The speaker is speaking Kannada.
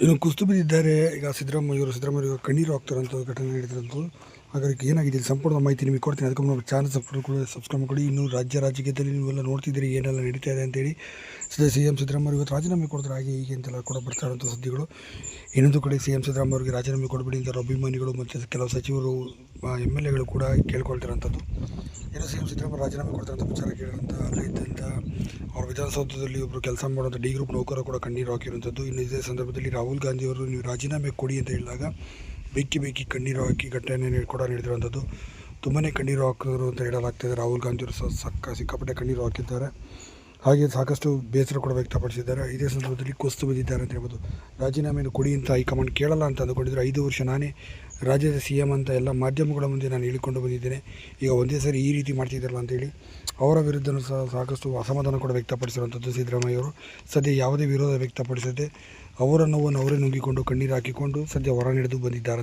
ಇನ್ನು ಕುಸ್ತು ಬಿದ್ದಿದ್ದಾರೆ. ಈಗ ಸಿದ್ದರಾಮಯ್ಯವರು ಕಣ್ಣೀರು ಹಾಕ್ತಾರಂಥ ಘಟನೆ ನಡೆದಿರೋದು. ಹಾಗಾಗಿ ಏನಾಗಿದೆ ಸಂಪೂರ್ಣ ಮಾಹಿತಿ ನಿಮಗೆ ಕೊಡ್ತೀನಿ. ಅದಕ್ಕೆ ನಮ್ಮ ಚಾನಲ್ ಸಬ್ಸ್ಕ್ರೈಬ್ ಮಾಡಿ. ಇನ್ನು ರಾಜಕೀಯದಲ್ಲಿ ನೀವೆಲ್ಲ ನೋಡ್ತಿದ್ದೀರಿ ಏನೆಲ್ಲ ನಡೀತಾ ಇದೆ ಅಂತೇಳಿ. CM ಸಿದ್ದರಾಮಯ್ಯ ಇವತ್ತು ರಾಜೀನಾಮೆ ಕೊಡ್ತಾರೆ, ಹಾಗೆ ಹೀಗೆ ಅಂತೆಲ್ಲ ಕೂಡ ಬರ್ತಾ ಇರೋಂಥ ಸುದ್ದಿಗಳು. ಇನ್ನೊಂದು ಕಡೆ CM ಸಿದ್ದರಾಮಯ್ಯವ್ರಿಗೆ ರಾಜೀನಾಮೆ ಕೊಡಬೇಡಿ ಅಂತ ಅಭಿಮಾನಿಗಳು ಮತ್ತು ಕೆಲವು ಸಚಿವರು MLAಗಳು ಕೂಡ ಕೇಳ್ಕೊಳ್ತಿರೋಂಥದ್ದು. ಏನು CM ಸಿದ್ದರಾಮಯ್ಯ ರಾಜೀನಾಮೆ ಕೊಡ್ತಾರೆ ಅಂತ ವಿಚಾರ ಕೇಳಿದಂಥ ಅಲ್ಲೇ ಇದ್ದಂಥ ಅವ್ರ ವಿಧಾನಸೌಧದಲ್ಲಿ ಒಬ್ಬರು ಕೆಲಸ ಮಾಡುವಂಥ ಡಿ ಗ್ರೂಪ್ ನೌಕರ ಕೂಡ ಕಣ್ಣೀರು ಹಾಕಿರುವಂಥದ್ದು. ಇನ್ನು ಇದೇ ಸಂದರ್ಭದಲ್ಲಿ ರಾಹುಲ್ ಗಾಂಧಿಯವರು ನೀವು ರಾಜೀನಾಮೆ ಕೊಡಿ ಅಂತ ಹೇಳಿದಾಗ ಬೆಕ್ಕಿ ಕಣ್ಣೀರು ಹಾಕಿ ಘಟನೆ ಕೂಡ ನಡೆದಿರುವಂಥದ್ದು. ತುಂಬಾ ಕಣ್ಣೀರು ಹಾಕಿದ್ರು ಅಂತ ಹೇಳಲಾಗ್ತದೆ. ರಾಹುಲ್ ಗಾಂಧಿಯವರು ಸಿಕ್ಕಾಪಟ್ಟೆ ಕಣ್ಣೀರು ಹಾಕಿದ್ದಾರೆ. ಹಾಗೆ ಸಾಕಷ್ಟು ಬೇಸರ ಕೂಡ ವ್ಯಕ್ತಪಡಿಸಿದ್ದಾರೆ. ಇದೇ ಸಂದರ್ಭದಲ್ಲಿ ಕುಸ್ತು ಬಿದ್ದಿದ್ದಾರೆ ಅಂತ ಹೇಳ್ಬೋದು. ರಾಜೀನಾಮೆಯನ್ನು ಕೊಡಿ ಅಂತ ಹೈಕಮಾಂಡ್ ಕೇಳಲ್ಲ ಅಂತ ಅಂದುಕೊಂಡಿದ್ರು. 5 ವರ್ಷ ನಾನೇ ರಾಜ್ಯದ CM ಅಂತ ಎಲ್ಲ ಮಾಧ್ಯಮಗಳ ಮುಂದೆ ನಾನು ಹೇಳಿಕೊಂಡು ಬಂದಿದ್ದೇನೆ. ಈಗ ಒಂದೇ ಸರಿ ಈ ರೀತಿ ಮಾಡ್ತಿದ್ದಾರಲ್ಲ ಅಂತೇಳಿ ಅವರ ವಿರುದ್ಧ ಸಾಕಷ್ಟು ಅಸಮಾಧಾನ ಕೂಡ ವ್ಯಕ್ತಪಡಿಸಿರುವಂಥದ್ದು ಸಿದ್ದರಾಮಯ್ಯವರು. ಸದ್ಯ ಯಾವುದೇ ವಿರೋಧ ವ್ಯಕ್ತಪಡಿಸದೆ ಅವರ ನೋವನ್ನು ಅವರೇ ನುಂಗಿಕೊಂಡು ಕಣ್ಣೀರು ಹಾಕಿಕೊಂಡು ಸದ್ಯ ಹೊರ ನಡೆದು ಬಂದಿದ್ದಾರೆ.